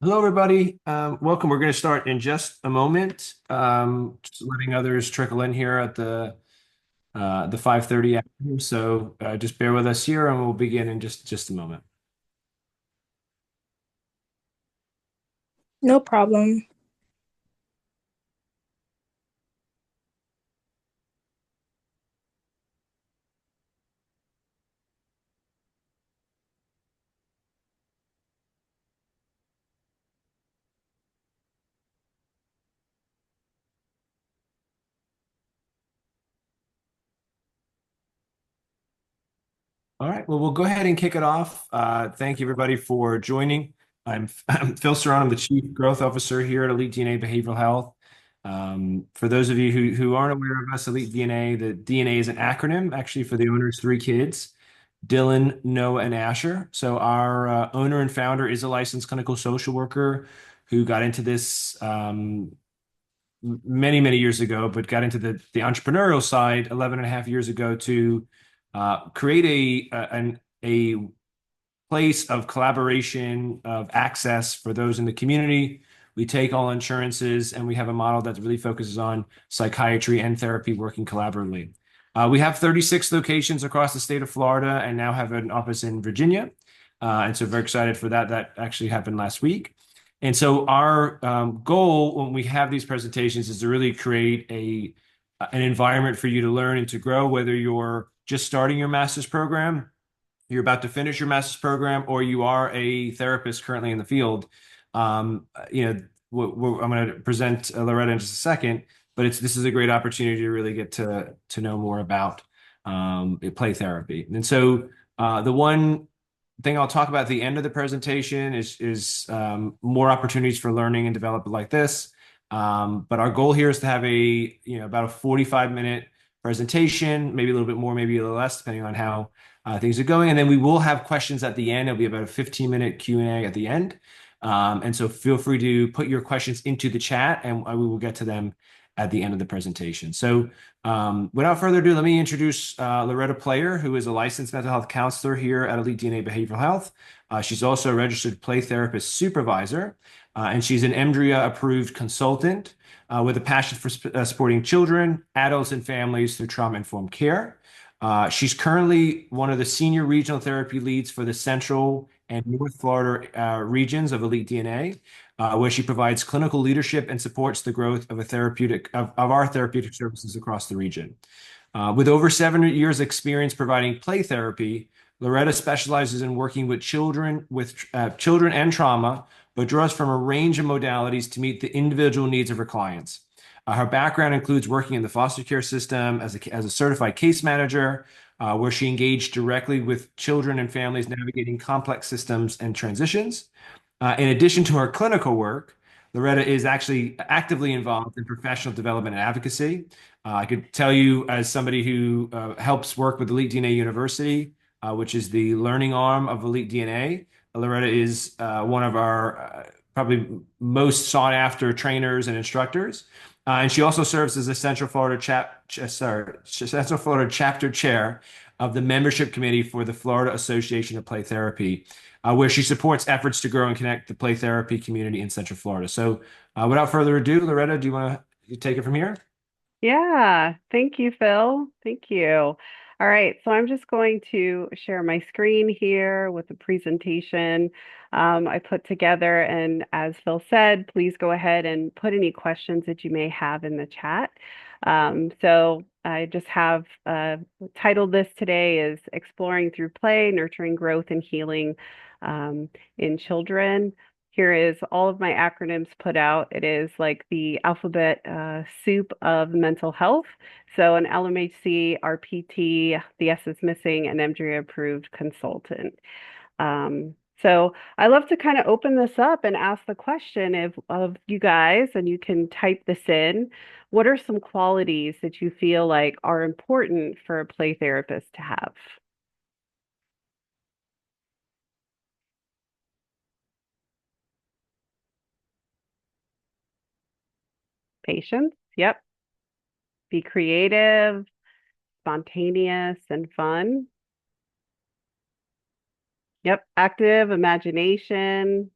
Hello, everybody. Welcome. We're going to start in just a moment. Just letting others trickle in here at the 5:30 hour. So just bear with us here, and we'll begin in just a moment. No problem. All right. Well, we'll go ahead and kick it off. Thank you, everybody, for joining. I'm Phil Serrano. I'm the Chief Growth Officer here at Elite DNA Behavioral Health. For those of you who aren't aware of us, Elite DNA, the DNA is an acronym actually for the owner's three kids. Dylan, Noah, and Asher. So our owner and founder is a licensed clinical social worker who got into this many years ago, but got into the entrepreneurial side 11 and a half years ago to create a place of collaboration, of access for those in the community. We take all insurances, and we have a model that really focuses on psychiatry and therapy working collaboratively. We have 36 locations across the state of Florida and now have an office in Virginia. And so very excited for that. That actually happened last week. And so our goal when we have these presentations is to really create an environment for you to learn and to grow, whether you're just starting your master's program, you're about to finish your master's program, or you are a therapist currently in the field. You know, I'm going to present Loretta in just a second, but this is a great opportunity to really get to know more about play therapy. And so the one thing I'll talk about at the end of the presentation is more opportunities for learning and development like this. But our goal here is to have about a 45-minute presentation, maybe a little bit more, maybe a little less, depending on how things are going. And then we will have questions at the end. It'll be about a 15-minute Q&A at the end. And so feel free to put your questions into the chat, and we will get to them at the end of the presentation. So without further ado, let me introduce Loretta Player, who is a licensed mental health counselor here at Elite DNA Behavioral Health. She's also a registered play therapist supervisor, and she's an EMDRIA approved consultant with a passion for supporting children, adults, and families through trauma-informed care. She's currently one of the senior regional therapy leads for the Central and North Florida regions of Elite DNA, where she provides clinical leadership and supports the growth of our therapeutic services across the region. With over 7 years experience providing play therapy, Loretta specializes in working with children and trauma, but draws from a range of modalities to meet the individual needs of her clients. Her background includes working in the foster care system as a certified case manager, where she engaged directly with children and families navigating complex systems and transitions. In addition to her clinical work, Loretta is actually actively involved in professional development and advocacy. I could tell you, as somebody who helps work with Elite DNA University, which is the learning arm of Elite DNA, Loretta is one of our probably most sought after trainers and instructors. And she also serves as the Central Florida chapter chair of the membership committee for the Florida Association of Play Therapy, where she supports efforts to grow and connect the play therapy community in Central Florida. So, without further ado, Loretta, do you want to take it from here? Yeah, thank you, Phil. Thank you. All right, so I'm just going to share my screen here with the presentation I put together. And as Phil said, please go ahead and put any questions that you may have in the chat. So I just have titled this today is Exploring Through Play, Nurturing Growth and Healing in Children. Here is all of my acronyms put out. It is like the alphabet soup of mental health. So an LMHC, RPT, the S is missing, an MDRIA approved consultant. So I love to kind of open this up and ask the question of you guys, and you can type this in. What are some qualities that you feel like are important for a play therapist to have? Patience. Yep. Be creative, spontaneous, and fun. Yep. Active imagination,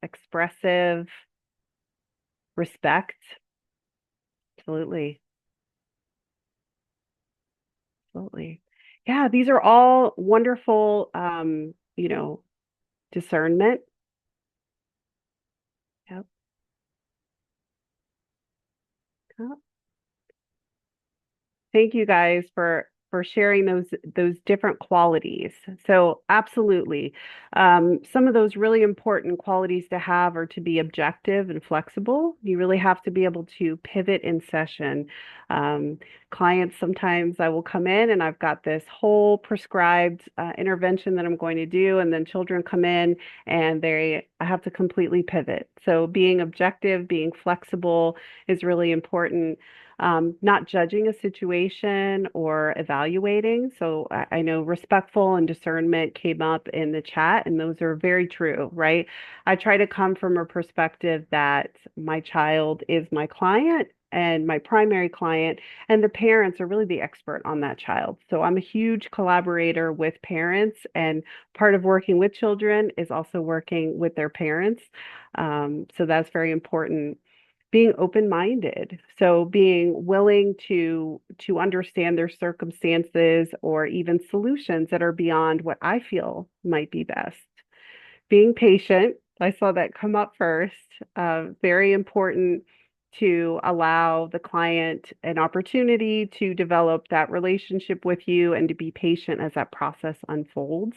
expressive, respect. Absolutely. Absolutely. Yeah, these are all wonderful, discernment. Yep. Yep. Thank you guys for sharing those different qualities. So absolutely. Some of those really important qualities to have are to be objective and flexible. You really have to be able to pivot in session. Um, Clients, sometimes I will come in and I've got this whole prescribed intervention that I'm going to do, and then children come in and I have to completely pivot. So being objective, being flexible is really important. Not judging a situation or evaluating. So I know respectful and discernment came up in the chat, and those are very true, right? I try to come from a perspective that my child is my client and my primary client, and the parents are really the expert on that child. So I'm a huge collaborator with parents, and part of working with children is also working with their parents. So that's very important. Being open-minded, so being willing to understand their circumstances or even solutions that are beyond what I feel might be best. Being patient, I saw that come up first. Very important to allow the client an opportunity to develop that relationship with you and to be patient as that process unfolds.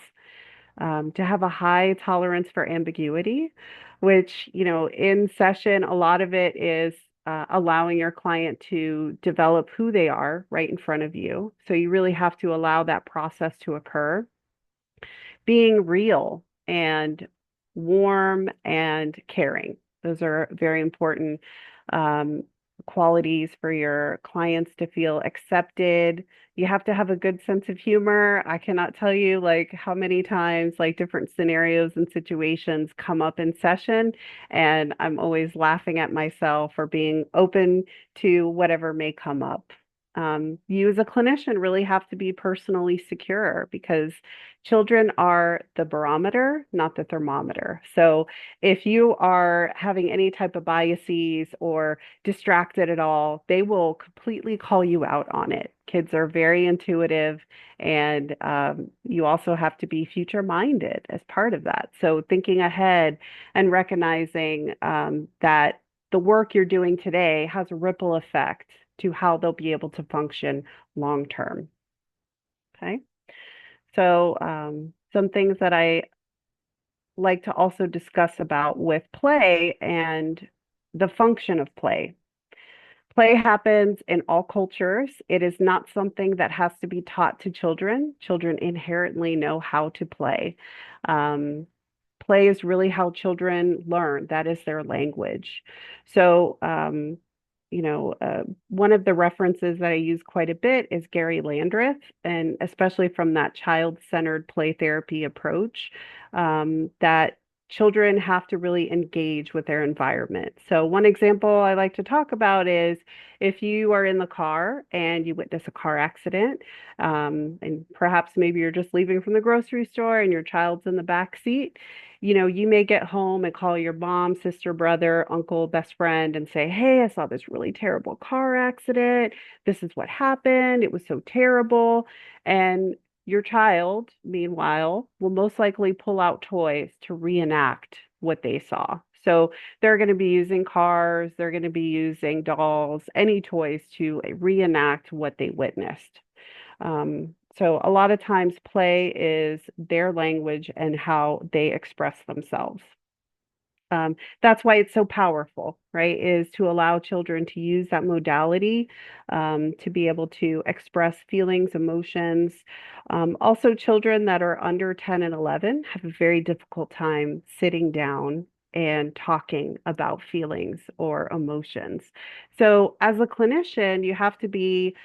To have a high tolerance for ambiguity, which, in session, a lot of it is allowing your client to develop who they are right in front of you. So you really have to allow that process to occur. Being real and warm and caring. Those are very important um, qualities for your clients to feel accepted. You have to have a good sense of humor. I cannot tell you like how many times like different scenarios and situations come up in session, and I'm always laughing at myself for being open to whatever may come up. You as a clinician really have to be personally secure because children are the barometer, not the thermometer. So if you are having any type of biases or distracted at all, they will completely call you out on it. Kids are very intuitive, and you also have to be future minded as part of that. So thinking ahead and recognizing that the work you're doing today has a ripple effect to how they'll be able to function long term. Okay. So, some things that I like to also discuss about with play and the function of play. Play happens in all cultures. It is not something that has to be taught to children. Children inherently know how to play. Um, Play is really how children learn. That is their language. So, one of the references that I use quite a bit is Gary Landreth, and especially from that child-centered play therapy approach, that children have to really engage with their environment. So, one example I like to talk about is if you are in the car and you witness a car accident, and perhaps maybe you're just leaving from the grocery store and your child's in the back seat. You may get home and call your mom, sister, brother, uncle, best friend and say, "Hey, I saw this really terrible car accident. This is what happened. It was so terrible." And your child, meanwhile, will most likely pull out toys to reenact what they saw. So they're going to be using cars, they're going to be using dolls, any toys to reenact what they witnessed. So a lot of times play is their language and how they express themselves. That's why it's so powerful, right? Is to allow children to use that modality to be able to express feelings, emotions. Also, children that are under 10 and 11 have a very difficult time sitting down and talking about feelings or emotions. So, as a clinician, you have to be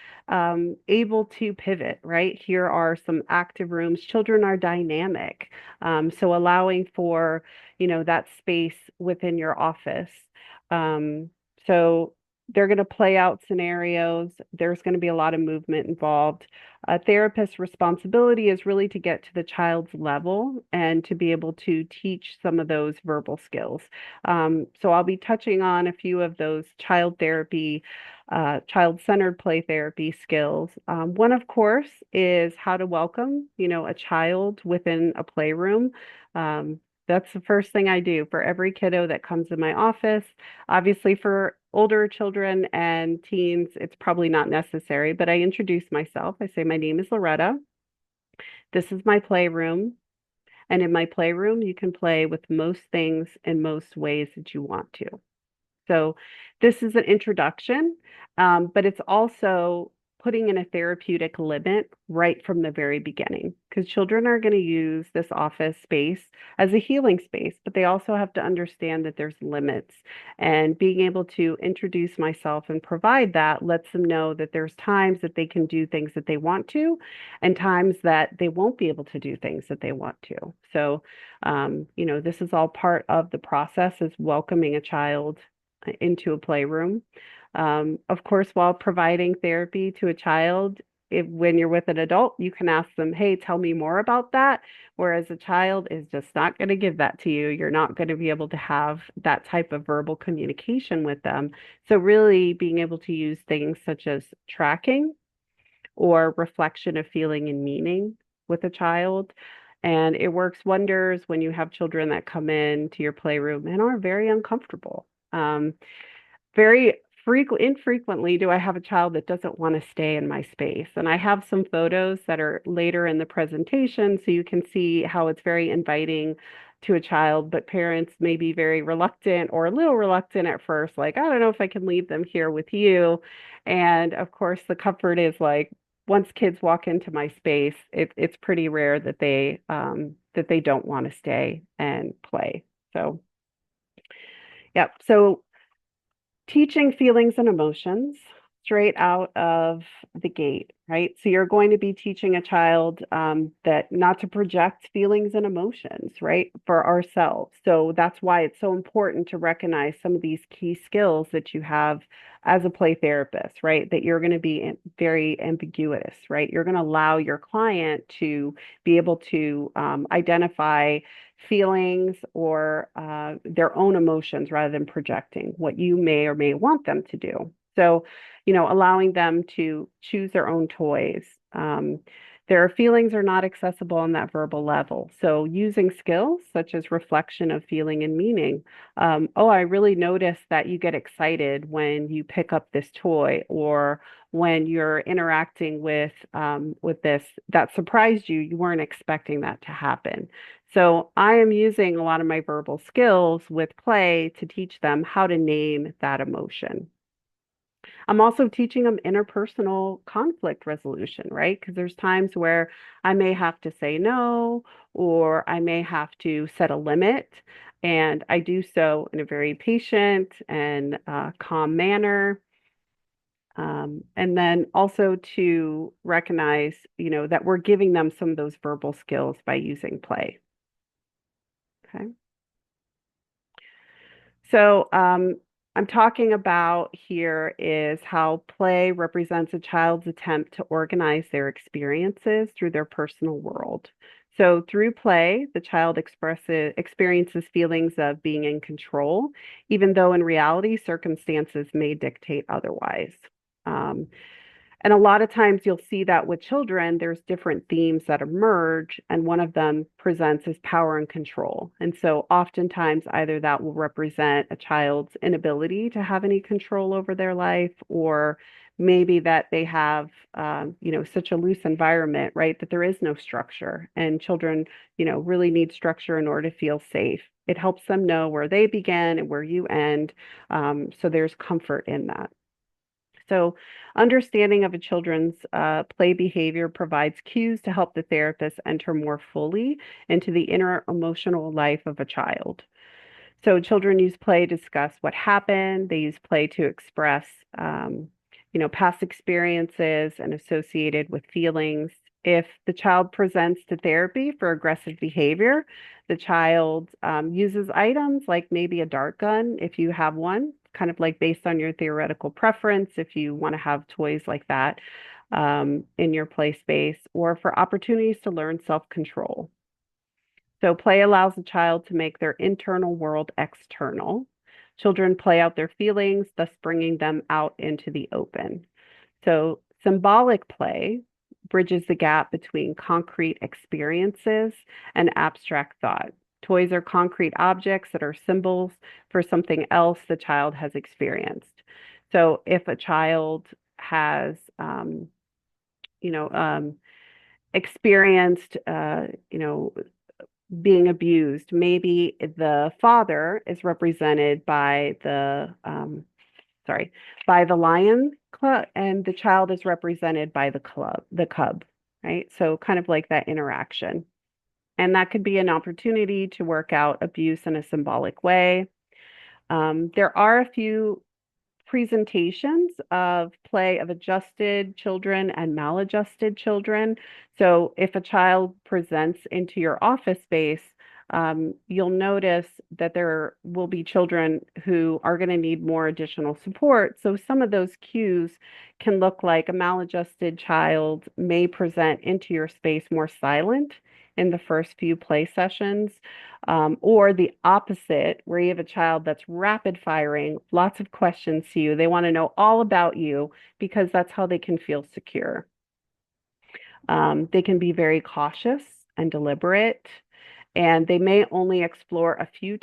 able to pivot, right? Here are some active rooms. Children are dynamic. So, allowing for that space within your office. Um, so They're going to play out scenarios. There's going to be a lot of movement involved. A therapist's responsibility is really to get to the child's level and to be able to teach some of those verbal skills. So I'll be touching on a few of those child therapy, child-centered play therapy skills. One, of course, is how to welcome, a child within a playroom. That's the first thing I do for every kiddo that comes in my office. Obviously, for older children and teens, it's probably not necessary, but I introduce myself. I say, my name is Loretta. This is my playroom. And in my playroom, you can play with most things in most ways that you want to. So this is an introduction, but it's also putting in a therapeutic limit right from the very beginning because children are going to use this office space as a healing space, but they also have to understand that there's limits. And being able to introduce myself and provide that lets them know that there's times that they can do things that they want to and times that they won't be able to do things that they want to. So, this is all part of the process is welcoming a child into a playroom. Of course, while providing therapy to a child, when you're with an adult, you can ask them, hey, tell me more about that. Whereas a child is just not going to give that to you. You're not going to be able to have that type of verbal communication with them. So, really being able to use things such as tracking or reflection of feeling and meaning with a child. And it works wonders when you have children that come in to your playroom and are very uncomfortable. Very infrequently do I have a child that doesn't want to stay in my space. And I have some photos that are later in the presentation so you can see how it's very inviting to a child, but parents may be very reluctant or a little reluctant at first, like, I don't know if I can leave them here with you. And of course, the comfort is like once kids walk into my space, it's pretty rare that they don't want to stay and play. So, yep. So teaching feelings and emotions straight out of the gate, right? So you're going to be teaching a child that not to project feelings and emotions, right, for ourselves. So that's why it's so important to recognize some of these key skills that you have as a play therapist, right? That you're going to be very ambiguous, right? You're going to allow your client to be able to identify feelings or their own emotions rather than projecting what you may or may want them to do. So, allowing them to choose their own toys. Their feelings are not accessible on that verbal level. So, using skills such as reflection of feeling and meaning. Oh, I really noticed that you get excited when you pick up this toy, or when you're interacting with this that surprised you. You weren't expecting that to happen. So I am using a lot of my verbal skills with play to teach them how to name that emotion. I'm also teaching them interpersonal conflict resolution, right? Because there's times where I may have to say no, or I may have to set a limit. And I do so in a very patient and calm manner. And then also to recognize, that we're giving them some of those verbal skills by using play. Okay. So, I'm talking about here is how play represents a child's attempt to organize their experiences through their personal world. So, through play, the child experiences feelings of being in control, even though in reality, circumstances may dictate otherwise. Um, and a lot of times you'll see that with children, there's different themes that emerge, and one of them presents as power and control. And so oftentimes either that will represent a child's inability to have any control over their life, or maybe that they have, such a loose environment, right, that there is no structure. And children, really need structure in order to feel safe. It helps them know where they begin and where you end. So there's comfort in that. So, understanding of a children's play behavior provides cues to help the therapist enter more fully into the inner emotional life of a child. So, children use play to discuss what happened. They use play to express, past experiences and associated with feelings. If the child presents to therapy for aggressive behavior, the child uses items like maybe a dart gun, if you have one, kind of like based on your theoretical preference, if you want to have toys like that in your play space, or for opportunities to learn self-control. So play allows a child to make their internal world external. Children play out their feelings, thus bringing them out into the open. So symbolic play bridges the gap between concrete experiences and abstract thought. Toys are concrete objects that are symbols for something else the child has experienced. So if a child has, you know, experienced, being abused. Maybe the father is represented by by the lion club, and the child is represented by the cub, right? So kind of like that interaction. And that could be an opportunity to work out abuse in a symbolic way. There are a few presentations of play of adjusted children and maladjusted children. So if a child presents into your office space, you'll notice that there will be children who are going to need more additional support. So some of those cues can look like a maladjusted child may present into your space more silent in the first few play sessions, or the opposite, where you have a child that's rapid firing, lots of questions to you. They want to know all about you because that's how they can feel secure. They can be very cautious and deliberate, and they may only explore a few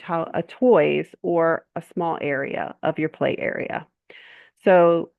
toys or a small area of your play area. So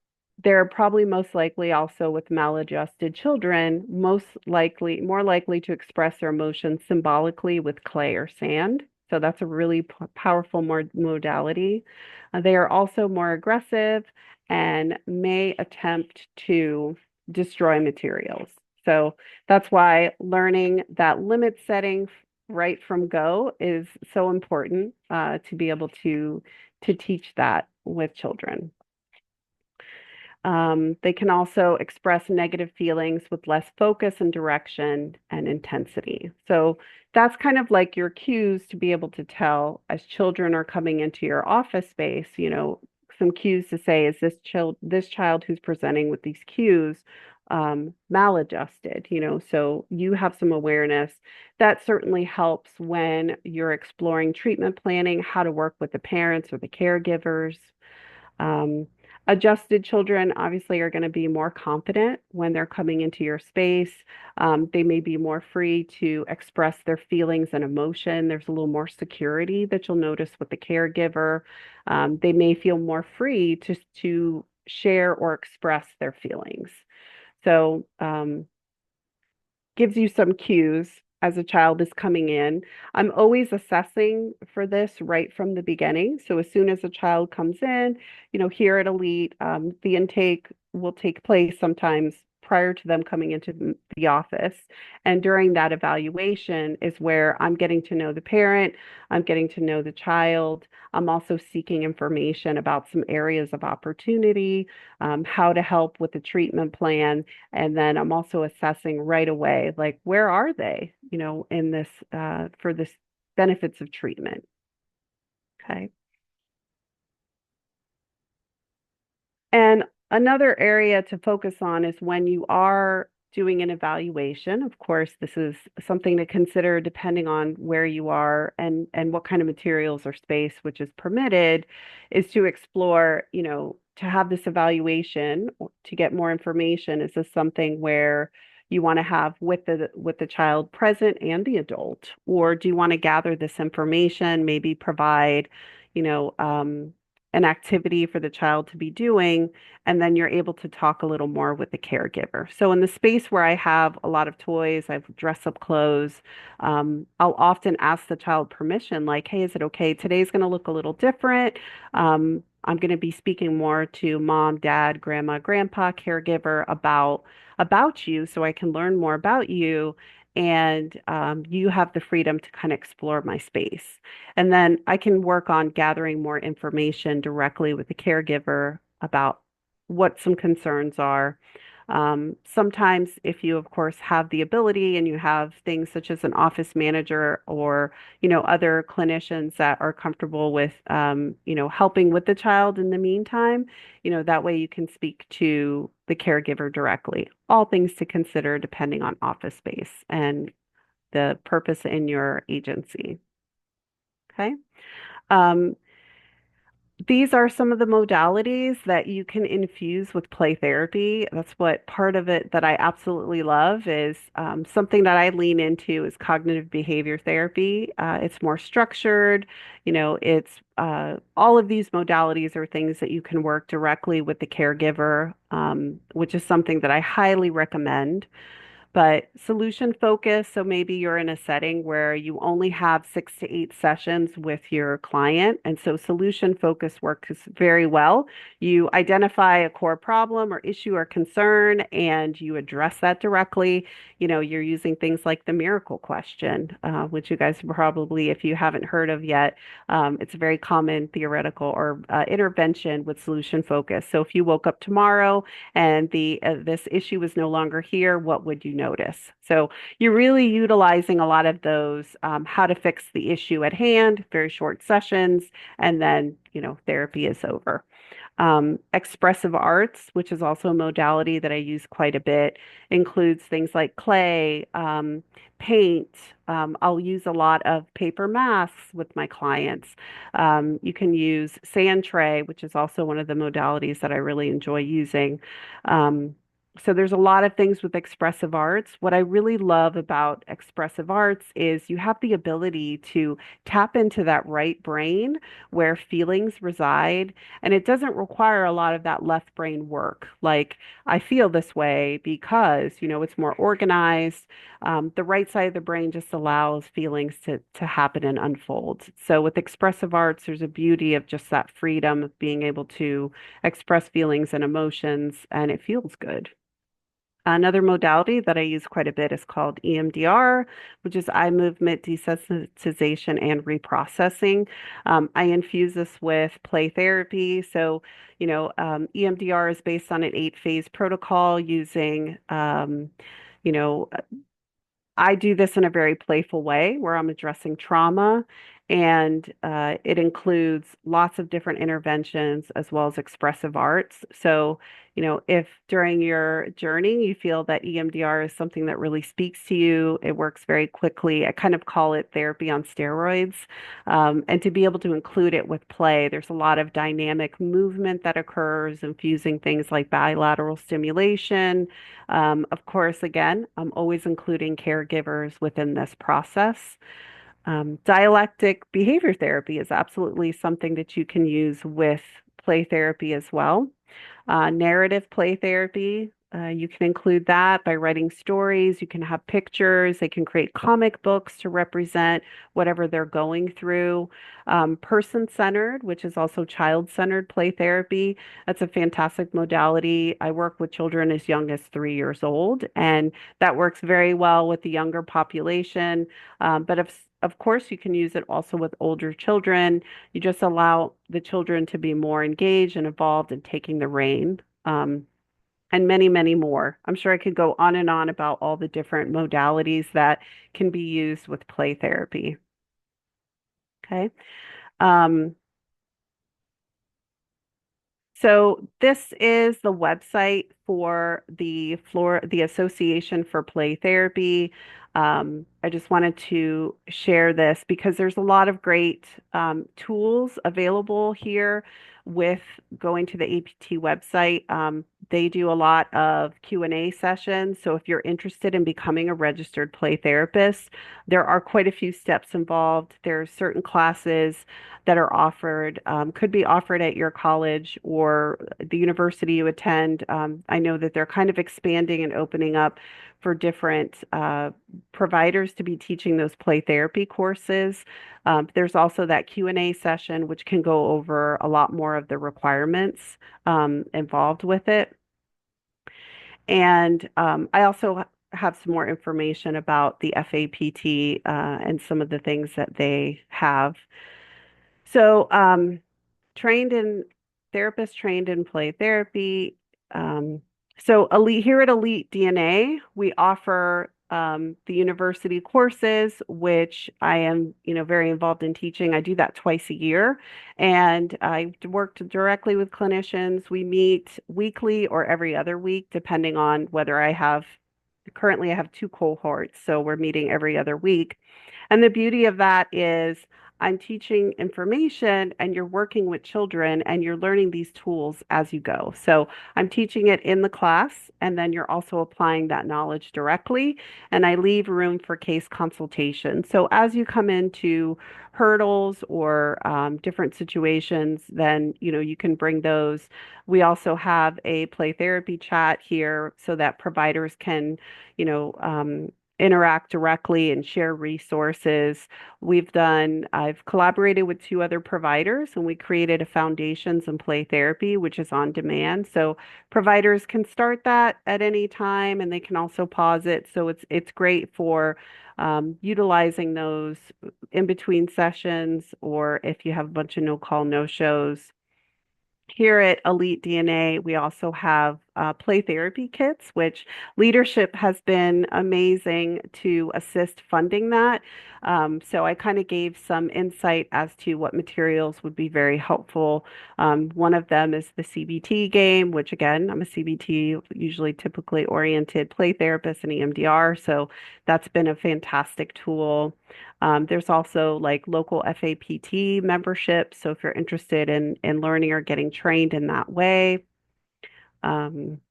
they're probably most likely also with maladjusted children, more likely to express their emotions symbolically with clay or sand. So that's a really powerful modality. They are also more aggressive and may attempt to destroy materials. So that's why learning that limit setting right from go is so important to be able to teach that with children. They can also express negative feelings with less focus and direction and intensity. So that's kind of like your cues to be able to tell as children are coming into your office space, some cues to say, is this child who's presenting with these cues maladjusted, so you have some awareness. That certainly helps when you're exploring treatment planning, how to work with the parents or the caregivers. Um, Adjusted children obviously are going to be more confident when they're coming into your space. They may be more free to express their feelings and emotion. There's a little more security that you'll notice with the caregiver. They may feel more free to share or express their feelings. So, gives you some cues as a child is coming in. I'm always assessing for this right from the beginning. So as soon as a child comes in, here at Elite, the intake will take place sometimes prior to them coming into the office. And during that evaluation is where I'm getting to know the parent, I'm getting to know the child. I'm also seeking information about some areas of opportunity, how to help with the treatment plan, and then I'm also assessing right away, like, where are they, in this, for this benefits of treatment. Okay. And another area to focus on is when you are doing an evaluation. Of course, this is something to consider depending on where you are and what kind of materials or space which is permitted, is to explore, to have this evaluation to get more information. Is this something where you want to have with the child present and the adult, or do you want to gather this information, maybe provide, you know, um, an activity for the child to be doing, and then you're able to talk a little more with the caregiver. So in the space where I have a lot of toys, I have dress up clothes, I'll often ask the child permission, like, hey, is it okay? Today's going to look a little different. I'm going to be speaking more to mom, dad, grandma, grandpa, caregiver about you so I can learn more about you. And you have the freedom to kind of explore my space. And then I can work on gathering more information directly with the caregiver about what some concerns are. Sometimes, if you, of course, have the ability and you have things such as an office manager or, other clinicians that are comfortable with, helping with the child in the meantime, that way you can speak to the caregiver directly. All things to consider depending on office space and the purpose in your agency. Okay. Um, these are some of the modalities that you can infuse with play therapy. That's what part of it that I absolutely love is something that I lean into is cognitive behavior therapy. It's more structured, it's all of these modalities are things that you can work directly with the caregiver, which is something that I highly recommend. But solution focus, so maybe you're in a setting where you only have 6 to 8 sessions with your client. And so solution focus works very well. You identify a core problem or issue or concern and you address that directly. You're using things like the miracle question, which you guys probably, if you haven't heard of yet, it's a very common theoretical or intervention with solution focus. So if you woke up tomorrow and the this issue is no longer here, what would you notice? So you're really utilizing a lot of those how to fix the issue at hand, very short sessions, and then therapy is over. Expressive arts, which is also a modality that I use quite a bit, includes things like clay, paint. I'll use a lot of paper masks with my clients. You can use sand tray, which is also one of the modalities that I really enjoy using. So there's a lot of things with expressive arts. What I really love about expressive arts is you have the ability to tap into that right brain where feelings reside, and it doesn't require a lot of that left brain work. Like, I feel this way because, it's more organized. The right side of the brain just allows feelings to happen and unfold. So with expressive arts, there's a beauty of just that freedom of being able to express feelings and emotions, and it feels good. Another modality that I use quite a bit is called EMDR, which is eye movement desensitization and reprocessing. I infuse this with play therapy. So, EMDR is based on an 8 phase protocol using, you know, I do this in a very playful way where I'm addressing trauma, and it includes lots of different interventions as well as expressive arts. So, if during your journey you feel that EMDR is something that really speaks to you, it works very quickly. I kind of call it therapy on steroids. And to be able to include it with play, there's a lot of dynamic movement that occurs, infusing things like bilateral stimulation. Of course, again, I'm always including caregivers within this process. Dialectic behavior therapy is absolutely something that you can use with play therapy as well. Narrative play therapy, you can include that by writing stories. You can have pictures. They can create comic books to represent whatever they're going through. Person-centered, which is also child-centered play therapy. That's a fantastic modality. I work with children as young as 3 years old, and that works very well with the younger population. But of course, you can use it also with older children. You just allow the children to be more engaged and involved in taking the reign, and many, many more. I'm sure I could go on and on about all the different modalities that can be used with play therapy. Okay. Um, So this is the website for the Association for Play Therapy. I just wanted to share this because there's a lot of great tools available here with going to the APT website. They do a lot of Q&A sessions. So if you're interested in becoming a registered play therapist, there are quite a few steps involved. There are certain classes that are offered, could be offered at your college or the university you attend. I know that they're kind of expanding and opening up for different providers to be teaching those play therapy courses. There's also that Q&A session, which can go over a lot more of the requirements involved with it. And I also have some more information about the FAPT and some of the things that they have. So, trained in therapist trained in play therapy, um, So Elite here at Elite DNA, we offer the university courses, which I am, very involved in teaching. I do that twice a year, and I worked directly with clinicians. We meet weekly or every other week, depending on whether I have. Currently, I have two cohorts, so we're meeting every other week. And the beauty of that is I'm teaching information and you're working with children and you're learning these tools as you go. So I'm teaching it in the class and then you're also applying that knowledge directly. And I leave room for case consultation. So as you come into hurdles or different situations, then you can bring those. We also have a play therapy chat here so that providers can, you know, um, interact directly and share resources. I've collaborated with two other providers and we created a foundations and play therapy, which is on demand. So providers can start that at any time and they can also pause it. So it's great for utilizing those in between sessions or if you have a bunch of no call, no shows. Here at Elite DNA, we also have play therapy kits, which leadership has been amazing to assist funding that. So I kind of gave some insight as to what materials would be very helpful. One of them is the CBT game, which again, I'm a CBT, usually typically oriented play therapist and EMDR. So that's been a fantastic tool. There's also like local FAPT membership. So if you're interested in learning or getting trained in that way. Um,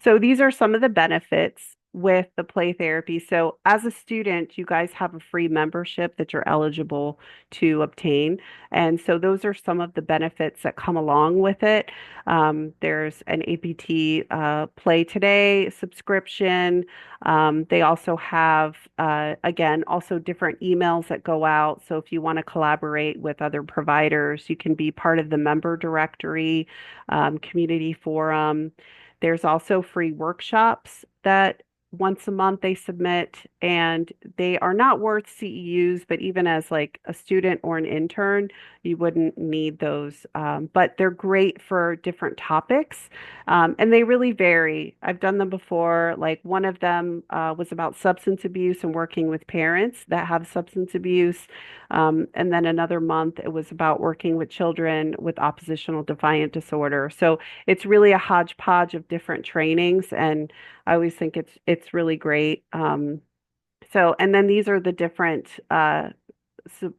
so these are some of the benefits with the play therapy. So as a student, you guys have a free membership that you're eligible to obtain. And so those are some of the benefits that come along with it. There's an APT Play Today subscription. They also have, again, also different emails that go out. So if you want to collaborate with other providers, you can be part of the member directory, community forum. There's also free workshops that once a month they submit, and they are not worth CEUs, but even as like a student or an intern, you wouldn't need those. But they're great for different topics, and they really vary. I've done them before. Like one of them was about substance abuse and working with parents that have substance abuse. And then another month, it was about working with children with oppositional defiant disorder. So it's really a hodgepodge of different trainings, and I always think it's really great. So, and then these are the different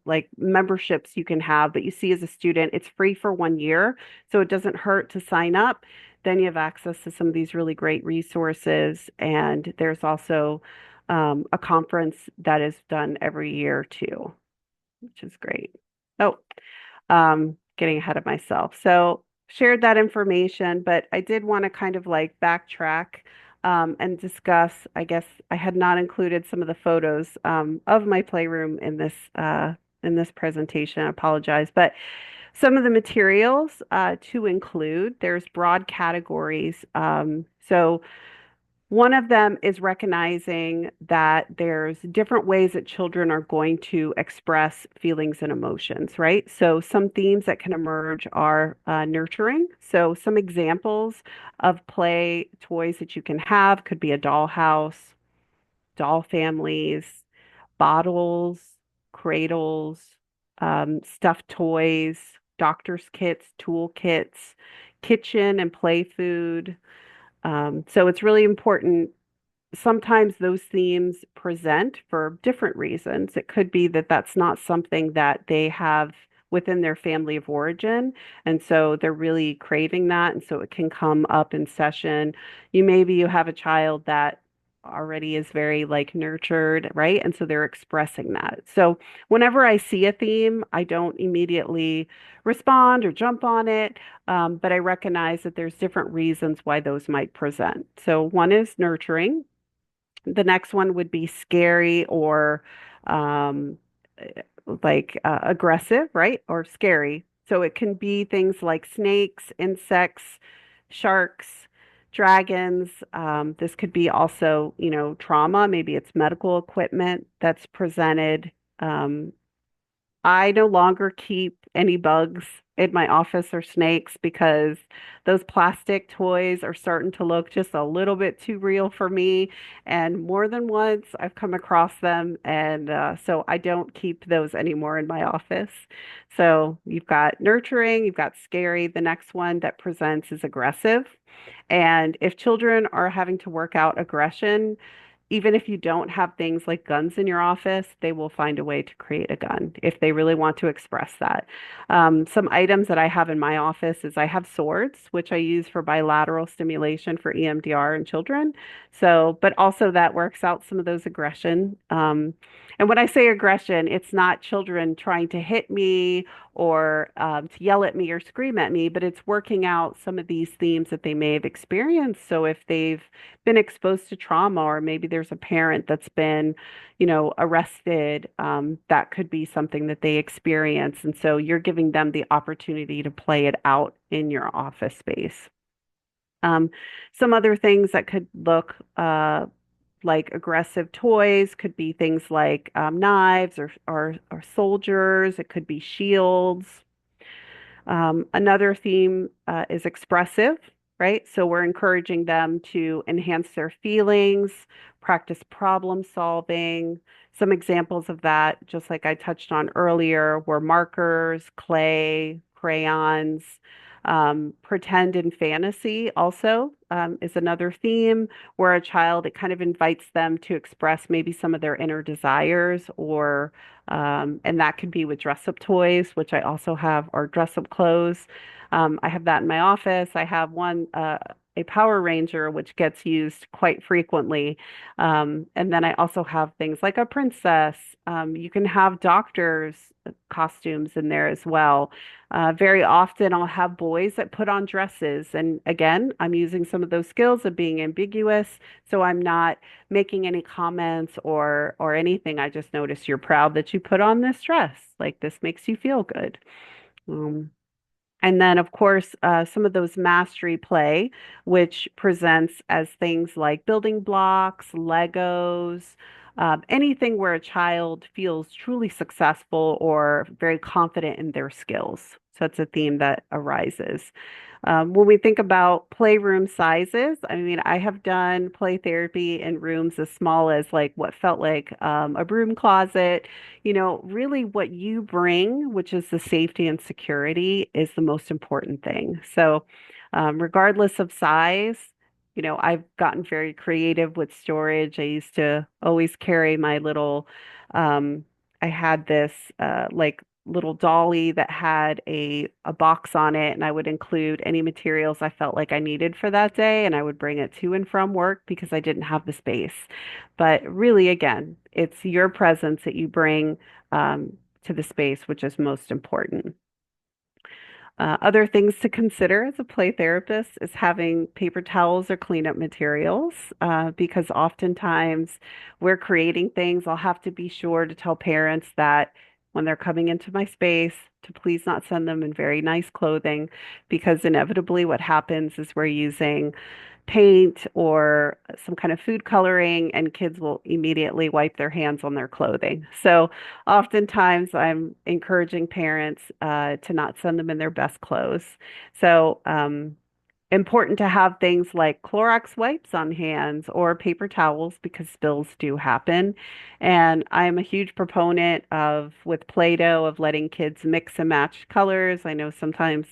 like memberships you can have, but you see as a student, it's free for 1 year, so it doesn't hurt to sign up. Then you have access to some of these really great resources, and there's also a conference that is done every year too, which is great. Oh, getting ahead of myself. So shared that information, but I did want to kind of like backtrack and discuss. I guess I had not included some of the photos of my playroom in this presentation. I apologize, but some of the materials to include. There's broad categories. So one of them is recognizing that there's different ways that children are going to express feelings and emotions, right? So some themes that can emerge are nurturing. So some examples of play toys that you can have could be a dollhouse, doll families, bottles, cradles, stuffed toys, doctor's kits, tool kits, kitchen and play food. So it's really important. Sometimes those themes present for different reasons. It could be that that's not something that they have within their family of origin. And so they're really craving that. And so it can come up in session. Maybe you have a child that already is very like nurtured, right? And so they're expressing that. So whenever I see a theme, I don't immediately respond or jump on it. But I recognize that there's different reasons why those might present. So one is nurturing. The next one would be scary or um, aggressive, right? Or scary. So it can be things like snakes, insects, sharks, dragons. This could be also, trauma. Maybe it's medical equipment that's presented. Um, I no longer keep any bugs in my office are snakes because those plastic toys are starting to look just a little bit too real for me. And more than once, I've come across them, and so I don't keep those anymore in my office. So you've got nurturing, you've got scary. The next one that presents is aggressive. And if children are having to work out aggression, even if you don't have things like guns in your office, they will find a way to create a gun if they really want to express that. Some items that I have in my office is I have swords, which I use for bilateral stimulation for EMDR in children. So, but also that works out some of those aggression. And when I say aggression, it's not children trying to hit me or to yell at me or scream at me, but it's working out some of these themes that they may have experienced. So if they've been exposed to trauma, or maybe there's a parent that's been, arrested, that could be something that they experience. And so you're giving them the opportunity to play it out in your office space. Um, some other things that could look like aggressive toys could be things like knives or soldiers. It could be shields. Another theme is expressive, right? So we're encouraging them to enhance their feelings, practice problem solving. Some examples of that, just like I touched on earlier, were markers, clay, crayons. Pretend and fantasy also is another theme where a child, it kind of invites them to express maybe some of their inner desires or and that could be with dress up toys, which I also have, or dress up clothes. I have that in my office. I have one, a Power Ranger, which gets used quite frequently. And then I also have things like a princess. You can have doctors' costumes in there as well. Very often I'll have boys that put on dresses. And again, I'm using some of those skills of being ambiguous. So I'm not making any comments or anything. I just noticed you're proud that you put on this dress. Like this makes you feel good. Um, and then, of course, some of those mastery play, which presents as things like building blocks, Legos, anything where a child feels truly successful or very confident in their skills. So that's a theme that arises. When we think about playroom sizes, I mean, I have done play therapy in rooms as small as like what felt like a broom closet. Really what you bring, which is the safety and security, is the most important thing. So, regardless of size, I've gotten very creative with storage. I used to always carry my little, um, I had this like little dolly that had a box on it, and I would include any materials I felt like I needed for that day, and I would bring it to and from work because I didn't have the space. But really, again, it's your presence that you bring to the space, which is most important. Other things to consider as a play therapist is having paper towels or cleanup materials, because oftentimes we're creating things. I'll have to be sure to tell parents that when they're coming into my space, to please not send them in very nice clothing, because inevitably what happens is we're using paint or some kind of food coloring, and kids will immediately wipe their hands on their clothing. So oftentimes I'm encouraging parents to not send them in their best clothes. So important to have things like Clorox wipes on hands or paper towels because spills do happen. And I'm a huge proponent of, with Play-Doh, of letting kids mix and match colors. I know sometimes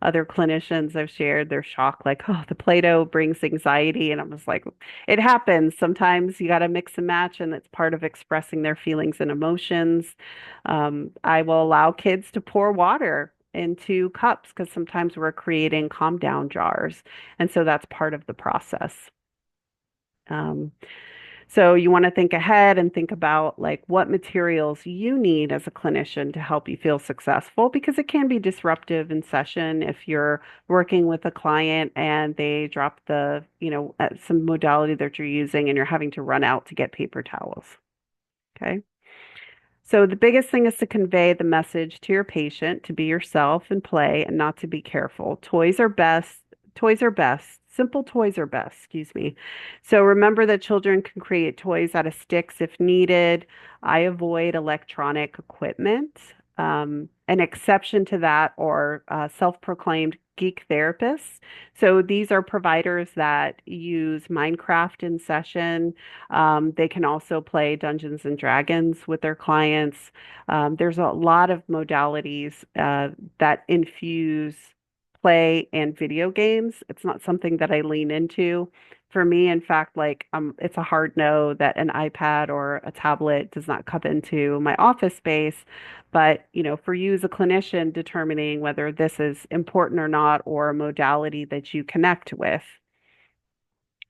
other clinicians I've shared, they're shocked, like, oh, the Play-Doh brings anxiety. And I'm just like, it happens. Sometimes you got to mix and match, and it's part of expressing their feelings and emotions. I will allow kids to pour water into cups because sometimes we're creating calm down jars. And so that's part of the process. Um, so you want to think ahead and think about like what materials you need as a clinician to help you feel successful, because it can be disruptive in session if you're working with a client and they drop some modality that you're using and you're having to run out to get paper towels. Okay. So the biggest thing is to convey the message to your patient to be yourself and play and not to be careful. Toys are best. Toys are best. Simple toys are best, excuse me. So remember that children can create toys out of sticks if needed. I avoid electronic equipment. An exception to that are self-proclaimed geek therapists. So these are providers that use Minecraft in session. They can also play Dungeons and Dragons with their clients. There's a lot of modalities that infuse play and video games. It's not something that I lean into. For me, in fact, it's a hard no that an iPad or a tablet does not come into my office space. But, for you as a clinician, determining whether this is important or not, or a modality that you connect with.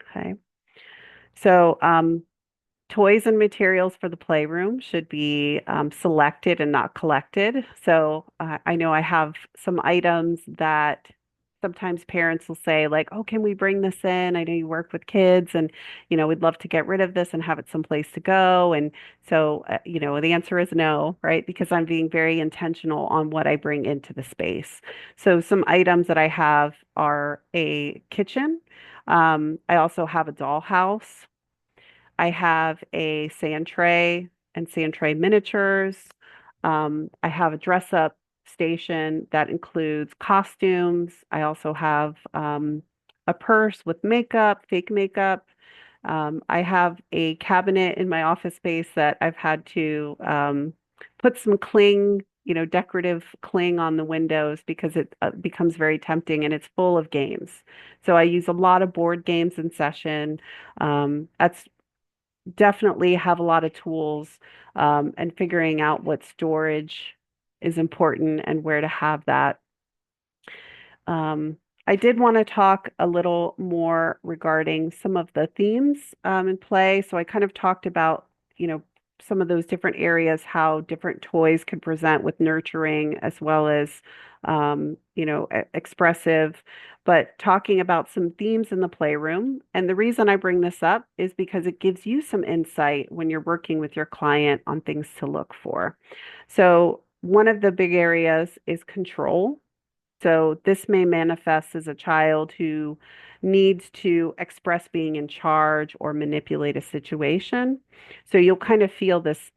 Okay. So, toys and materials for the playroom should be selected and not collected. So I know I have some items that sometimes parents will say, like, "Oh, can we bring this in? I know you work with kids, and we'd love to get rid of this and have it someplace to go." And so, the answer is no, right? Because I'm being very intentional on what I bring into the space. So some items that I have are a kitchen. I also have a dollhouse. I have a sand tray and sand tray miniatures. I have a dress up station that includes costumes. I also have a purse with makeup, fake makeup. I have a cabinet in my office space that I've had to put some cling, decorative cling on the windows because it becomes very tempting and it's full of games. So I use a lot of board games in session. That's definitely have a lot of tools and figuring out what storage is important and where to have that. Um, I did want to talk a little more regarding some of the themes in play. So I kind of talked about, you know, some of those different areas, how different toys could present with nurturing as well as, expressive, but talking about some themes in the playroom. And the reason I bring this up is because it gives you some insight when you're working with your client on things to look for. So one of the big areas is control. So this may manifest as a child who needs to express being in charge or manipulate a situation. So you'll kind of feel this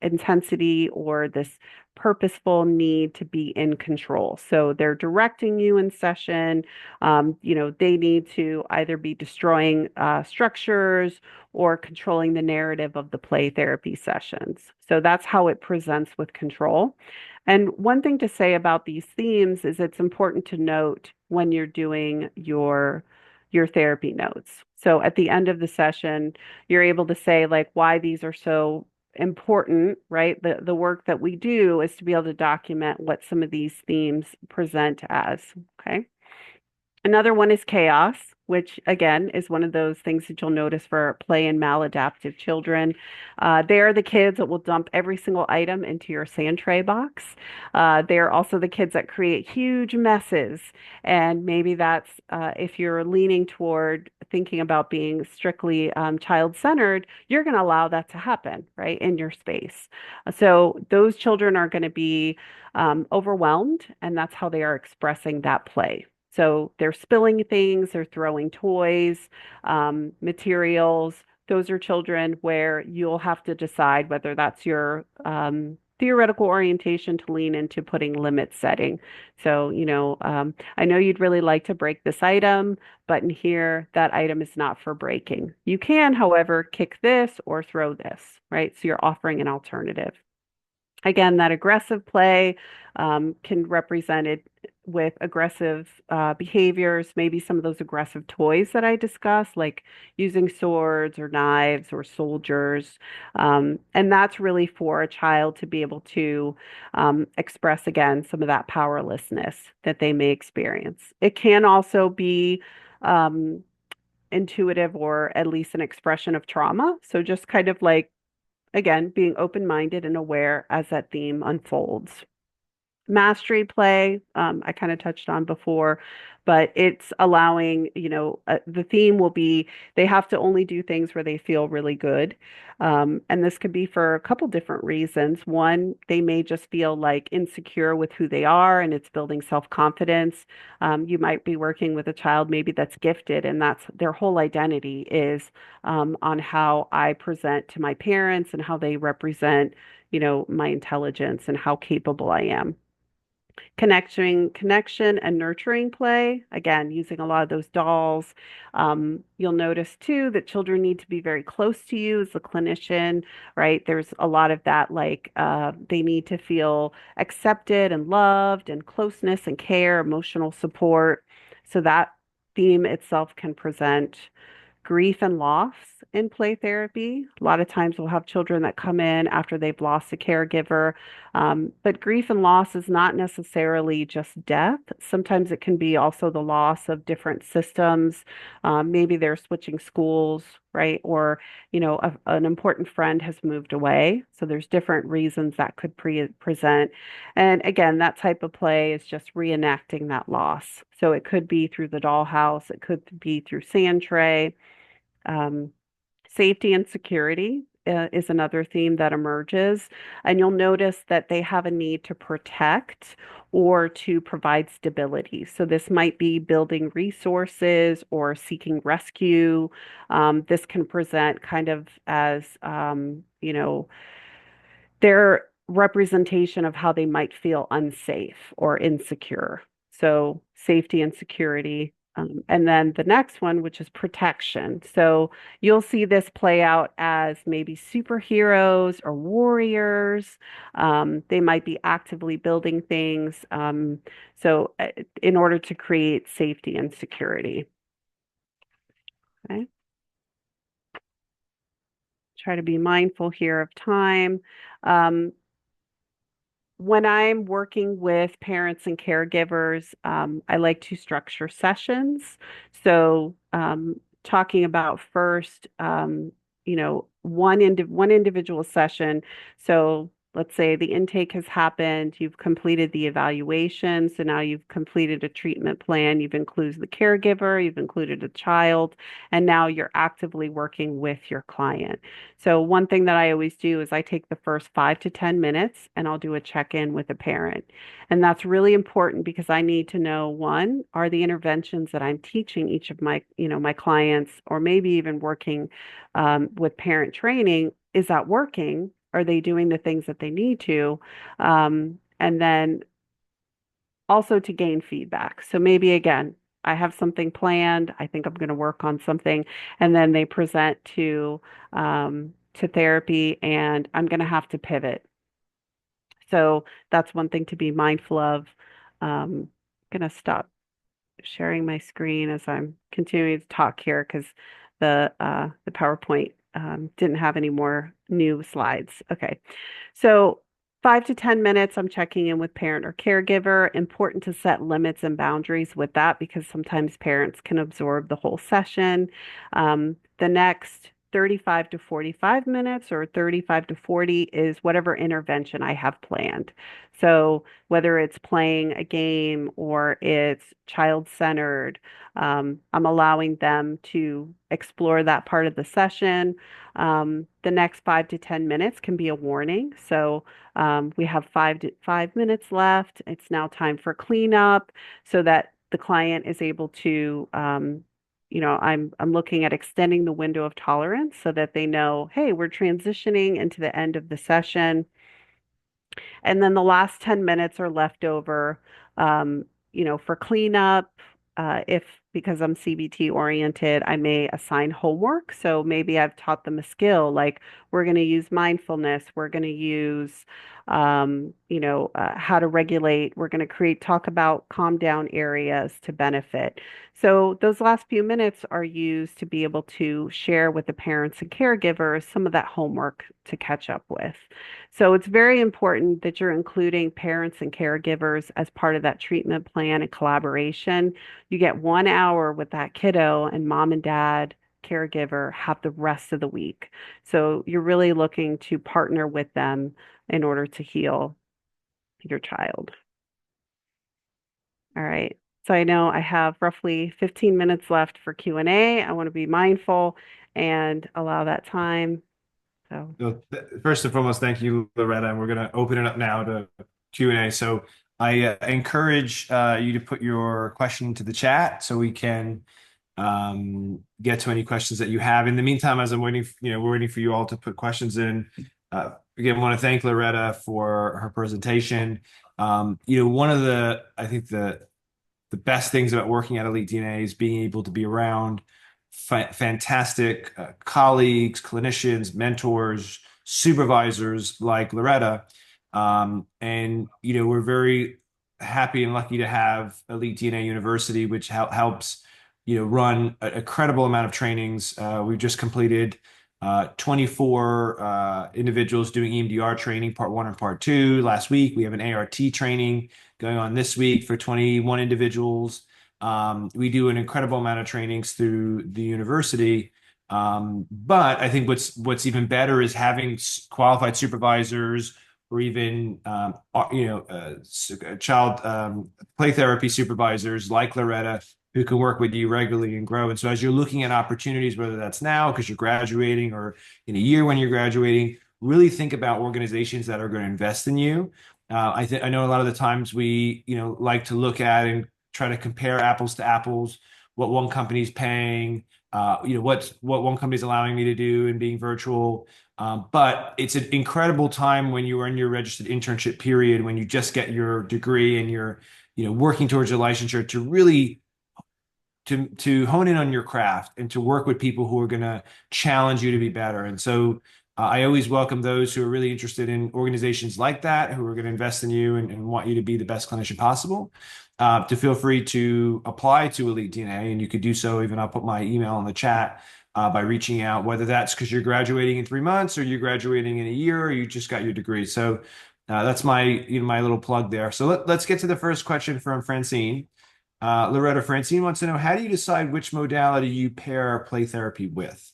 intensity or this purposeful need to be in control. So they're directing you in session. They need to either be destroying structures or controlling the narrative of the play therapy sessions. So that's how it presents with control. And one thing to say about these themes is it's important to note when you're doing your therapy notes. So at the end of the session, you're able to say like why these are so important, right? The work that we do is to be able to document what some of these themes present as, okay? Another one is chaos, which again is one of those things that you'll notice for play and maladaptive children. They are the kids that will dump every single item into your sand tray box. They are also the kids that create huge messes. And maybe that's if you're leaning toward thinking about being strictly child-centered, you're going to allow that to happen, right, in your space. So those children are going to be overwhelmed, and that's how they are expressing that play. So they're spilling things, they're throwing toys, materials. Those are children where you'll have to decide whether that's your theoretical orientation to lean into putting limit setting. So, I know you'd really like to break this item, but in here, that item is not for breaking. You can, however, kick this or throw this, right? So you're offering an alternative. Again, that aggressive play can represent it with aggressive behaviors, maybe some of those aggressive toys that I discussed, like using swords or knives or soldiers. And that's really for a child to be able to express, again, some of that powerlessness that they may experience. It can also be intuitive or at least an expression of trauma. So just kind of like again, being open-minded and aware as that theme unfolds. Mastery play, I kind of touched on before, but it's allowing, the theme will be they have to only do things where they feel really good. And this could be for a couple different reasons. One, they may just feel like insecure with who they are and it's building self-confidence. You might be working with a child maybe that's gifted and that's their whole identity is on how I present to my parents and how they represent my intelligence and how capable I am. Connection and nurturing play, again, using a lot of those dolls. You'll notice too that children need to be very close to you as a clinician, right? There's a lot of that, like they need to feel accepted and loved and closeness and care, emotional support. So that theme itself can present grief and loss in play therapy. A lot of times we'll have children that come in after they've lost a caregiver. But grief and loss is not necessarily just death. Sometimes it can be also the loss of different systems. Maybe they're switching schools, right? Or, an important friend has moved away. So there's different reasons that could present. And again, that type of play is just reenacting that loss. So it could be through the dollhouse, it could be through sand tray. Um, Safety and security is another theme that emerges. And you'll notice that they have a need to protect or to provide stability. So this might be building resources or seeking rescue. This can present kind of as, their representation of how they might feel unsafe or insecure. So, safety and security. And then the next one, which is protection. So, you'll see this play out as maybe superheroes or warriors. They might be actively building things. In order to create safety and security. Okay. Try to be mindful here of time. Um, when I'm working with parents and caregivers, I like to structure sessions. So, talking about first, one individual session. So, let's say the intake has happened, you've completed the evaluation, so now you've completed a treatment plan, you've included the caregiver, you've included a child, and now you're actively working with your client. So one thing that I always do is I take the first 5 to 10 minutes and I'll do a check-in with a parent. And that's really important because I need to know, one, are the interventions that I'm teaching each of my clients, or maybe even working with parent training, is that working? Are they doing the things that they need to? And then also to gain feedback. So maybe again, I have something planned. I think I'm going to work on something, and then they present to therapy, and I'm going to have to pivot. So that's one thing to be mindful of. Going to stop sharing my screen as I'm continuing to talk here because the PowerPoint didn't have any more new slides. Okay, so 5 to 10 minutes, I'm checking in with parent or caregiver. Important to set limits and boundaries with that because sometimes parents can absorb the whole session. The next 35 to 45 minutes or 35 to 40 is whatever intervention I have planned. So whether it's playing a game or it's child-centered, I'm allowing them to explore that part of the session. The next 5 to 10 minutes can be a warning. So we have 5 minutes left. It's now time for cleanup so that the client is able to, I'm looking at extending the window of tolerance so that they know, hey, we're transitioning into the end of the session. And then the last 10 minutes are left over, for cleanup. If because I'm CBT oriented, I may assign homework. So maybe I've taught them a skill like we're going to use mindfulness, we're going to use, how to regulate, we're going to talk about calm down areas to benefit. So those last few minutes are used to be able to share with the parents and caregivers some of that homework to catch up with. So it's very important that you're including parents and caregivers as part of that treatment plan and collaboration. You get 1 hour with that kiddo, and mom and dad, caregiver, have the rest of the week. So you're really looking to partner with them in order to heal your child. All right. So I know I have roughly 15 minutes left for Q&A. I want to be mindful and allow that time. So, So first and foremost, thank you, Loretta. And we're going to open it up now to Q&A. So I encourage you to put your question into the chat so we can get to any questions that you have. In the meantime, as I'm waiting, we're waiting for you all to put questions in. Again, I want to thank Loretta for her presentation. One of I think the best things about working at Elite DNA is being able to be around fantastic colleagues, clinicians, mentors, supervisors like Loretta. We're very happy and lucky to have Elite DNA University, which helps, run a credible amount of trainings. We've just completed 24 individuals doing EMDR training, part one and part two. Last week, we have an ART training going on this week for 21 individuals. We do an incredible amount of trainings through the university. But I think what's even better is having qualified supervisors or even child play therapy supervisors like Loretta who can work with you regularly and grow. And so as you're looking at opportunities, whether that's now because you're graduating or in a year when you're graduating, really think about organizations that are going to invest in you. I know a lot of the times we, like to look at and try to compare apples to apples, what one company's paying, what one company's allowing me to do and being virtual. But it's an incredible time when you are in your registered internship period, when you just get your degree and you're, working towards your licensure to really to hone in on your craft and to work with people who are going to challenge you to be better. And so I always welcome those who are really interested in organizations like that, who are going to invest in you and want you to be the best clinician possible. To feel free to apply to Elite DNA, and you could do so. Even I'll put my email in the chat by reaching out, whether that's because you're graduating in 3 months, or you're graduating in a year, or you just got your degree. So that's my little plug there. So let's get to the first question from Francine. Loretta, Francine wants to know, how do you decide which modality you pair play therapy with?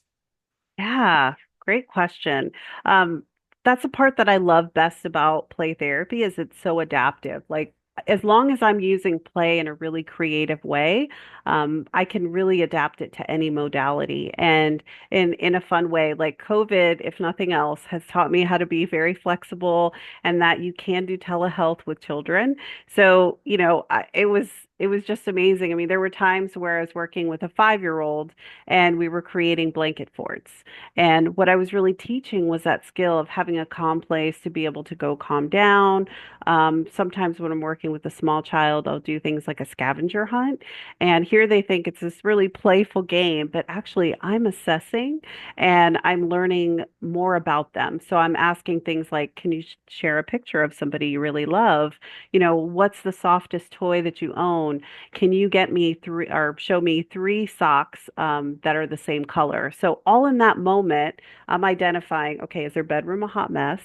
Yeah, great question. Um, that's the part that I love best about play therapy is it's so adaptive. Like as long as I'm using play in a really creative way, I can really adapt it to any modality and in a fun way. Like COVID, if nothing else, has taught me how to be very flexible and that you can do telehealth with children. So, it was just amazing. I mean, there were times where I was working with a 5-year-old and we were creating blanket forts. And what I was really teaching was that skill of having a calm place to be able to go calm down. Sometimes when I'm working with a small child, I'll do things like a scavenger hunt. And here they think it's this really playful game, but actually I'm assessing and I'm learning more about them. So I'm asking things like, can you share a picture of somebody you really love? What's the softest toy that you own? Can you get me three or show me three socks that are the same color? So all in that moment, I'm identifying, okay, is their bedroom a hot mess?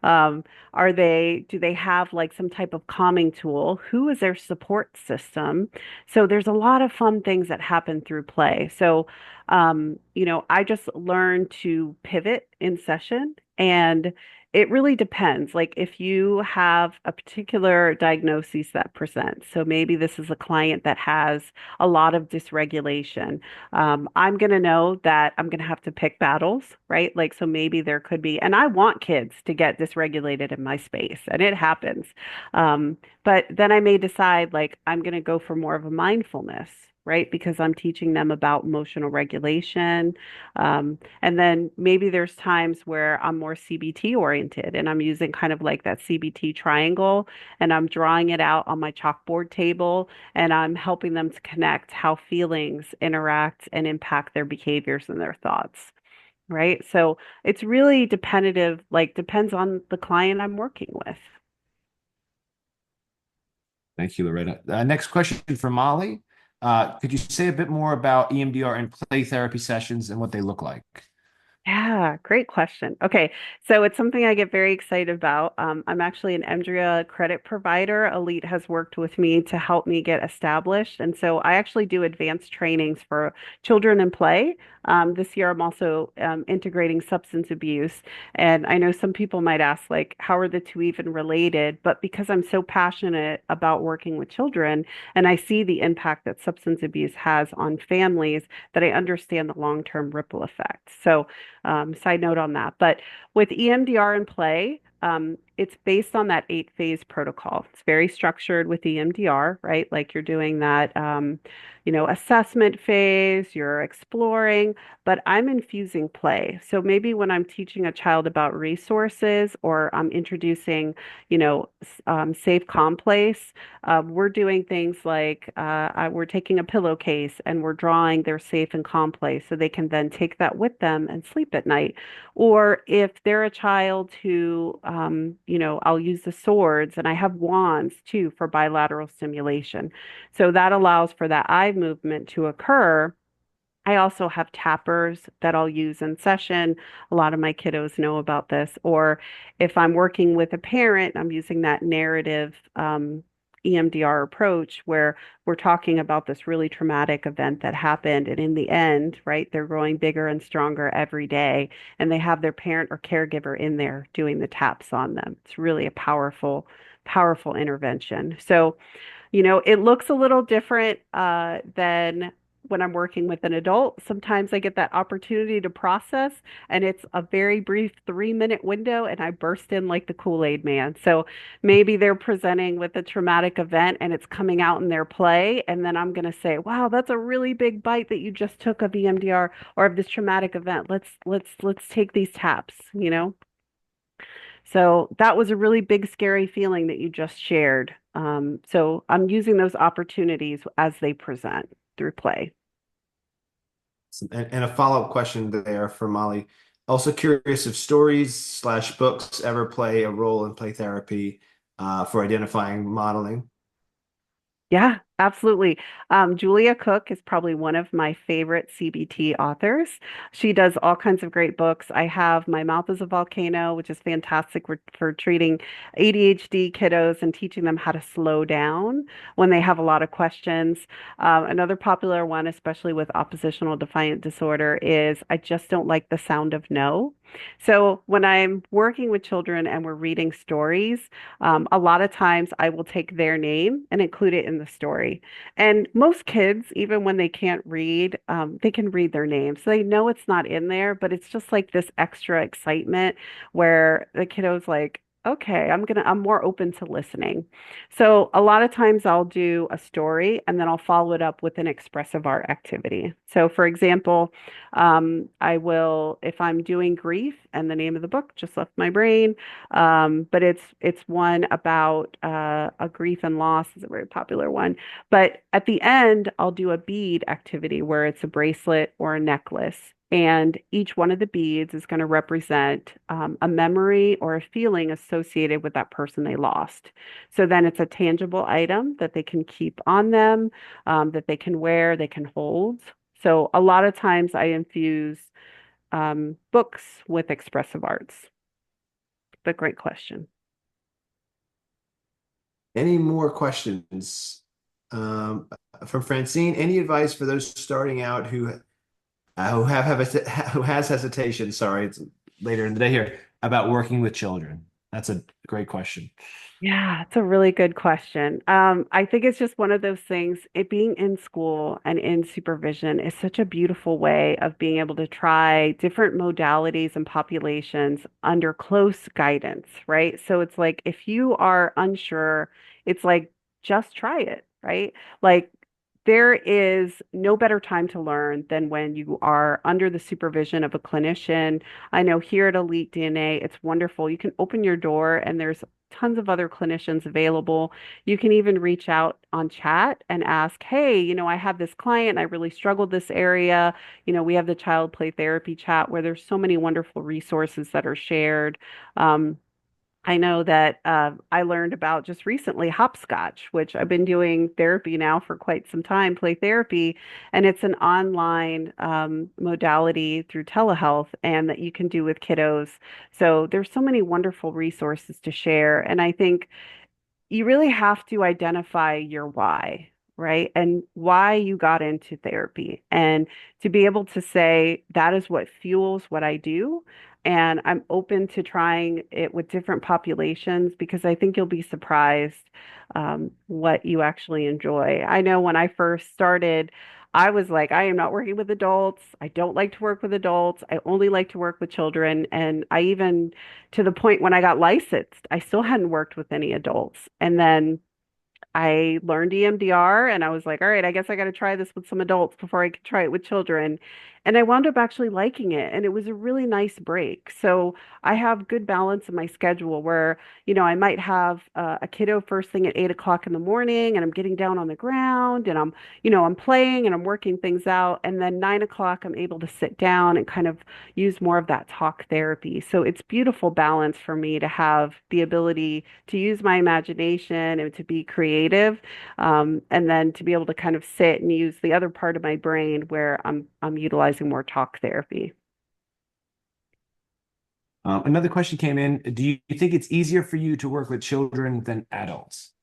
Um, do they have like some type of calming tool? Who is their support system? So there's a lot of fun things that happen through play. So, I just learned to pivot in session and it really depends. Like if you have a particular diagnosis that presents, so maybe this is a client that has a lot of dysregulation. I'm going to know that I'm going to have to pick battles, right? Like, so maybe there could be, and I want kids to get dysregulated in my space, and it happens. But then I may decide, like, I'm going to go for more of a mindfulness. Right, because I'm teaching them about emotional regulation. And then maybe there's times where I'm more CBT oriented and I'm using kind of like that CBT triangle and I'm drawing it out on my chalkboard table and I'm helping them to connect how feelings interact and impact their behaviors and their thoughts. Right. So it's really depends on the client I'm working with. Thank you, Loretta. Next question from Molly. Could you say a bit more about EMDR and play therapy sessions and what they look like? Yeah, great question. Okay, so it's something I get very excited about. I'm actually an EMDRIA credit provider. Elite has worked with me to help me get established. And so I actually do advanced trainings for children in play. This year, I'm also integrating substance abuse. And I know some people might ask, like, how are the two even related? But because I'm so passionate about working with children and I see the impact that substance abuse has on families, that I understand the long-term ripple effect. So, side note on that. But with EMDR in play, it's based on that 8 phase protocol. It's very structured with EMDR, right? Like you're doing that, assessment phase, you're exploring, but I'm infusing play. So maybe when I'm teaching a child about resources or I'm introducing, safe, calm place, we're doing things like we're taking a pillowcase and we're drawing their safe and calm place so they can then take that with them and sleep at night. Or if they're a child who, I'll use the swords and I have wands too for bilateral stimulation. So that allows for that eye movement to occur. I also have tappers that I'll use in session. A lot of my kiddos know about this. Or if I'm working with a parent, I'm using that narrative EMDR approach where we're talking about this really traumatic event that happened. And in the end, right, they're growing bigger and stronger every day. And they have their parent or caregiver in there doing the taps on them. It's really a powerful, powerful intervention. So, it looks a little different than when I'm working with an adult. Sometimes I get that opportunity to process, and it's a very brief 3-minute window, and I burst in like the Kool-Aid man. So maybe they're presenting with a traumatic event and it's coming out in their play, and then I'm going to say, "Wow, that's a really big bite that you just took of EMDR or of this traumatic event. Let's take these taps." So that was a really big, scary feeling that you just shared. So I'm using those opportunities as they present through play. And a follow-up question there for Molly. Also curious if stories/books ever play a role in play therapy for identifying modeling. Yeah, absolutely. Julia Cook is probably one of my favorite CBT authors. She does all kinds of great books. I have My Mouth is a Volcano, which is fantastic for treating ADHD kiddos and teaching them how to slow down when they have a lot of questions. Another popular one, especially with oppositional defiant disorder, is I Just Don't Like the Sound of No. So when I'm working with children and we're reading stories, a lot of times I will take their name and include it in the story. And most kids, even when they can't read, they can read their name. So they know it's not in there, but it's just like this extra excitement where the kiddo's like, okay, I'm more open to listening. So a lot of times I'll do a story and then I'll follow it up with an expressive art activity. So for example, I will, if I'm doing grief, and the name of the book just left my brain, but it's one about a grief and loss is a very popular one. But at the end, I'll do a bead activity where it's a bracelet or a necklace. And each one of the beads is going to represent a memory or a feeling associated with that person they lost. So then it's a tangible item that they can keep on them, that they can wear, they can hold. So a lot of times I infuse books with expressive arts. But great question. Any more questions from Francine? Any advice for those starting out who has hesitation? Sorry, it's later in the day here about working with children. That's a great question. Yeah, it's a really good question. I think it's just one of those things, it being in school and in supervision is such a beautiful way of being able to try different modalities and populations under close guidance, right? So it's like if you are unsure, it's like just try it, right? Like there is no better time to learn than when you are under the supervision of a clinician. I know here at Elite DNA, it's wonderful. You can open your door and there's tons of other clinicians available. You can even reach out on chat and ask, hey, I have this client, I really struggled this area. We have the child play therapy chat where there's so many wonderful resources that are shared. I know that I learned about just recently hopscotch, which I've been doing therapy now for quite some time, play therapy, and it's an online modality through telehealth and that you can do with kiddos. So there's so many wonderful resources to share. And I think you really have to identify your why, right? And why you got into therapy. And to be able to say, that is what fuels what I do. And I'm open to trying it with different populations because I think you'll be surprised what you actually enjoy. I know when I first started, I was like, I am not working with adults. I don't like to work with adults. I only like to work with children. And I even, to the point when I got licensed, I still hadn't worked with any adults. And then I learned EMDR and I was like, all right, I guess I got to try this with some adults before I could try it with children. And I wound up actually liking it. And it was a really nice break. So I have good balance in my schedule where, I might have a kiddo first thing at 8 o'clock in the morning and I'm getting down on the ground and I'm playing and I'm working things out. And then 9 o'clock, I'm able to sit down and kind of use more of that talk therapy. So it's beautiful balance for me to have the ability to use my imagination and to be creative, and then to be able to kind of sit and use the other part of my brain where I'm utilizing more talk therapy. Another question came in. Do you think it's easier for you to work with children than adults?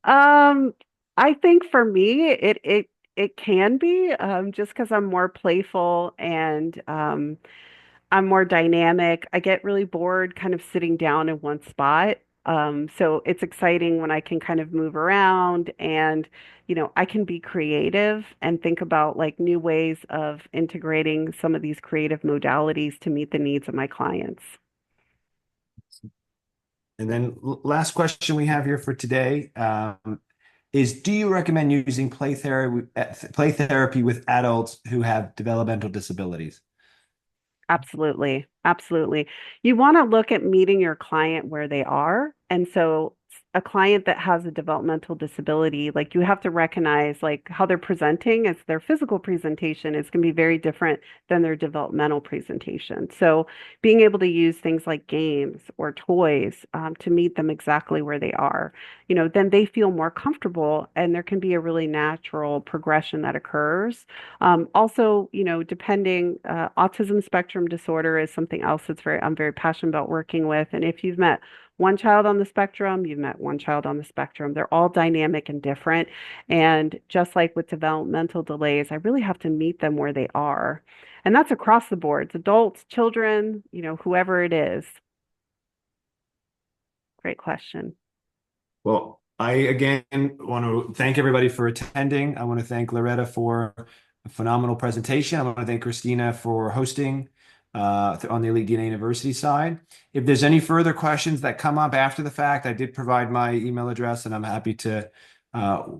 Um, I think for me, it can be, just because I'm more playful and I'm more dynamic. I get really bored kind of sitting down in one spot. So it's exciting when I can kind of move around and, I can be creative and think about like new ways of integrating some of these creative modalities to meet the needs of my clients. And then last question we have here for today is, do you recommend using play therapy with adults who have developmental disabilities? Absolutely. Absolutely. You want to look at meeting your client where they are. And so a client that has a developmental disability, like you have to recognize like how they're presenting as their physical presentation is going to be very different than their developmental presentation. So being able to use things like games or toys, to meet them exactly where they are, then they feel more comfortable and there can be a really natural progression that occurs. Also, depending, autism spectrum disorder is something else I'm very passionate about working with. And if you've met one child on the spectrum, you've met one child on the spectrum. They're all dynamic and different. And just like with developmental delays, I really have to meet them where they are. And that's across the boards, adults, children, whoever it is. Great question. Well, I again want to thank everybody for attending. I want to thank Loretta for a phenomenal presentation. I want to thank Christina for hosting on the Elite DNA University side. If there's any further questions that come up after the fact, I did provide my email address, and I'm happy to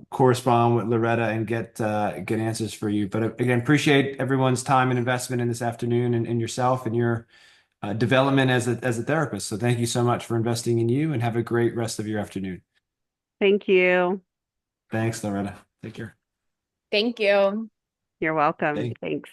correspond with Loretta and get answers for you. But again, appreciate everyone's time and investment in this afternoon, and yourself and your development as a therapist. So thank you so much for investing in you, and have a great rest of your afternoon. Thank you. Thanks, Loretta. Take care. Thank you. You're welcome. Thank Thanks.